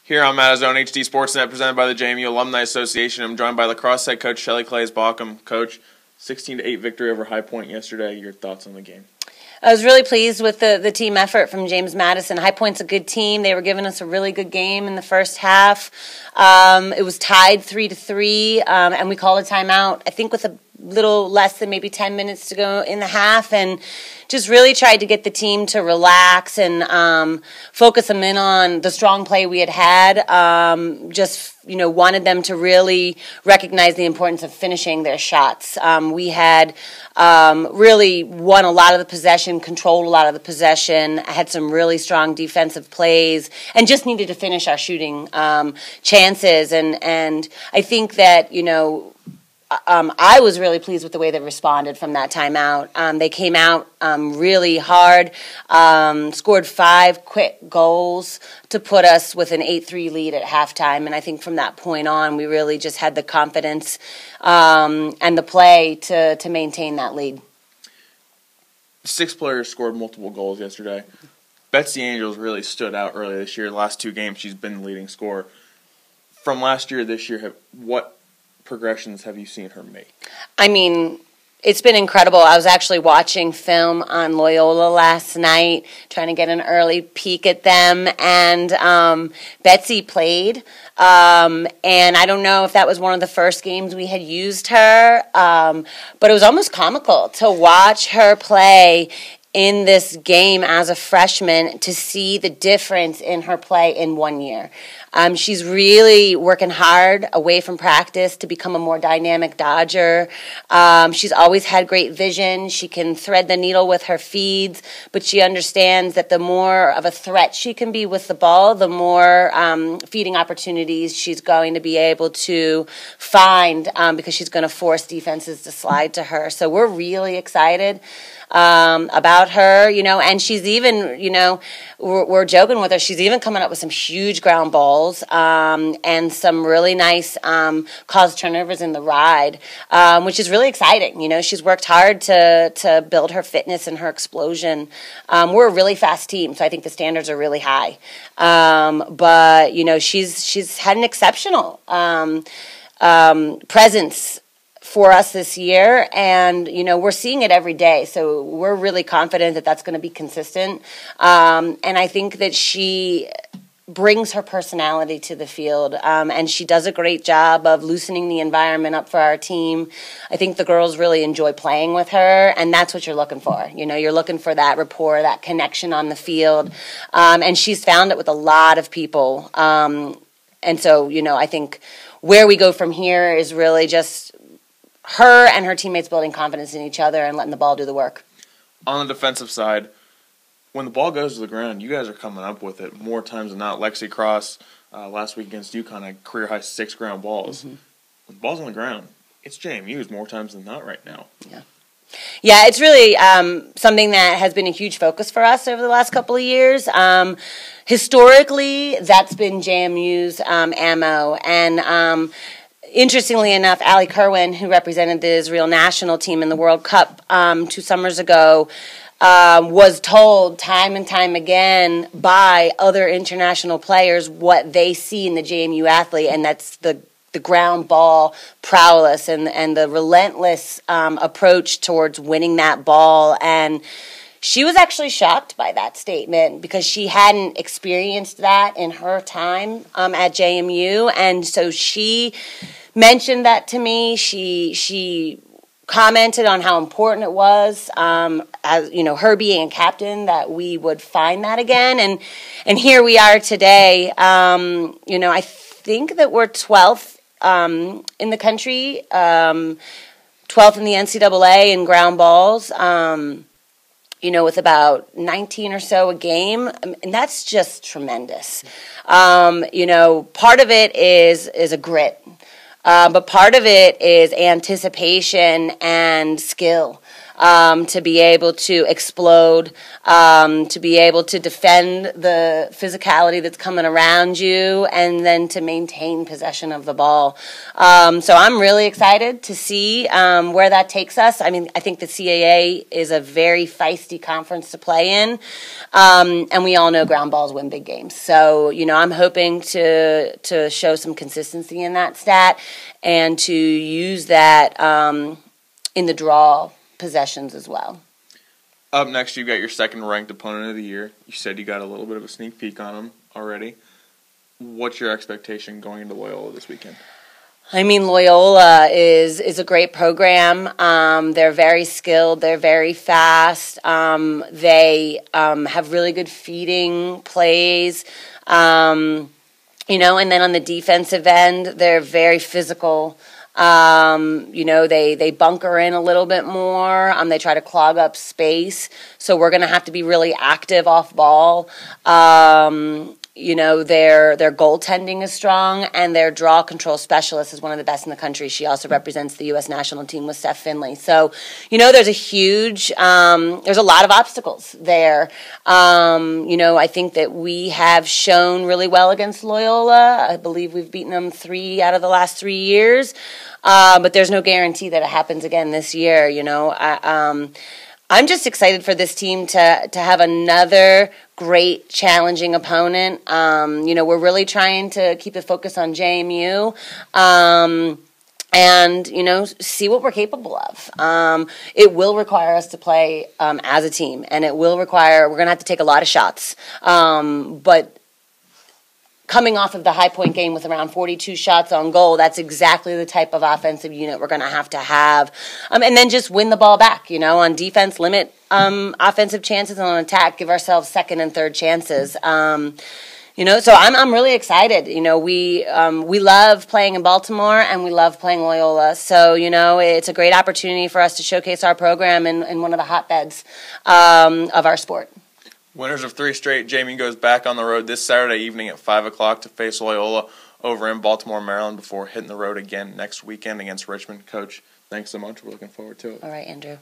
Here on Matt's Own HD Sportsnet, presented by the JMU Alumni Association, I'm joined by Lacrosse head coach Shelley Klaes-Bawcombe. Coach, 16-8 victory over High Point yesterday. Your thoughts on the game? I was really pleased with the team effort from James Madison. High Point's a good team. They were giving us a really good game in the first half. It was tied 3-3, and we called a timeout, I think with a little less than maybe 10 minutes to go in the half, and just really tried to get the team to relax and focus them in on the strong play we had. Wanted them to really recognize the importance of finishing their shots. We had really won a lot of the possession, controlled a lot of the possession, had some really strong defensive plays, and just needed to finish our shooting chances. And I think that, I was really pleased with the way they responded from that timeout. They came out really hard, scored 5 quick goals to put us with an 8-3 lead at halftime. And I think from that point on, we really just had the confidence and the play to maintain that lead. 6 players scored multiple goals yesterday. Betsy Angel really stood out earlier this year. The last 2 games, she's been the leading scorer. From last year to this year, what progressions have you seen her make? I mean, it's been incredible. I was actually watching film on Loyola last night, trying to get an early peek at them, and Betsy played, and I don't know if that was one of the first games we had used her, but it was almost comical to watch her play in this game as a freshman, to see the difference in her play in 1 year. She's really working hard away from practice to become a more dynamic dodger. She's always had great vision. She can thread the needle with her feeds, but she understands that the more of a threat she can be with the ball, the more feeding opportunities she's going to be able to find, because she's going to force defenses to slide to her. So we're really excited about her, and she's even, we're joking with her, she's even coming up with some huge ground balls and some really nice cause turnovers in the ride, which is really exciting. She's worked hard to build her fitness and her explosion. We're a really fast team, so I think the standards are really high. But she's had an exceptional presence for us this year, and we're seeing it every day, so we're really confident that that's going to be consistent, and I think that she brings her personality to the field, and she does a great job of loosening the environment up for our team. I think the girls really enjoy playing with her, and that's what you're looking for. You're looking for that rapport, that connection on the field, and she's found it with a lot of people, and so I think where we go from here is really just her and her teammates building confidence in each other and letting the ball do the work. On the defensive side, when the ball goes to the ground, you guys are coming up with it more times than not. Lexi Cross last week against UConn had career-high 6 ground balls. Mm-hmm. When the ball's on the ground, it's JMU's more times than not right now. Yeah, it's really something that has been a huge focus for us over the last couple of years. Historically, that's been JMU's ammo, and interestingly enough, Allie Kerwin, who represented the Israel national team in the World Cup 2 summers ago, was told time and time again by other international players what they see in the JMU athlete, and that's the ground ball prowess and the relentless approach towards winning that ball. And she was actually shocked by that statement because she hadn't experienced that in her time at JMU, and so she mentioned that to me. She commented on how important it was, as her being a captain, that we would find that again, and here we are today. I think that we're 12th in the country, 12th in the NCAA in ground balls. With about 19 or so a game, and that's just tremendous. Part of it is a grit. But part of it is anticipation and skill. to be able to explode, to be able to defend the physicality that's coming around you, and then to maintain possession of the ball. So I'm really excited to see where that takes us. I mean, I think the CAA is a very feisty conference to play in, and we all know ground balls win big games. So, I'm hoping to show some consistency in that stat and to use that in the draw possessions as well. Up next, you've got your second-ranked opponent of the year. You said you got a little bit of a sneak peek on them already. What's your expectation going into Loyola this weekend? I mean, Loyola is a great program. They're very skilled. They're very fast. They have really good feeding plays. And then on the defensive end, they're very physical. They bunker in a little bit more. They try to clog up space. So we're going to have to be really active off ball. Their goaltending is strong, and their draw control specialist is one of the best in the country. She also represents the U.S. national team with Steph Finley. So, there's there's a lot of obstacles there. I think that we have shown really well against Loyola. I believe we've beaten them 3 out of the last 3 years. But there's no guarantee that it happens again this year, I'm just excited for this team to have another great, challenging opponent. We're really trying to keep the focus on JMU and, see what we're capable of. It will require us to play as a team, and we're going to have to take a lot of shots. But coming off of the High Point game with around 42 shots on goal, that's exactly the type of offensive unit we're going to have. And then just win the ball back, on defense, limit offensive chances, and on attack, give ourselves second and third chances. So I'm really excited. We love playing in Baltimore, and we love playing Loyola. So, it's a great opportunity for us to showcase our program in one of the hotbeds of our sport. Winners of 3 straight, JMU goes back on the road this Saturday evening at 5 o'clock to face Loyola over in Baltimore, Maryland, before hitting the road again next weekend against Richmond. Coach, thanks so much. We're looking forward to it. All right, Andrew.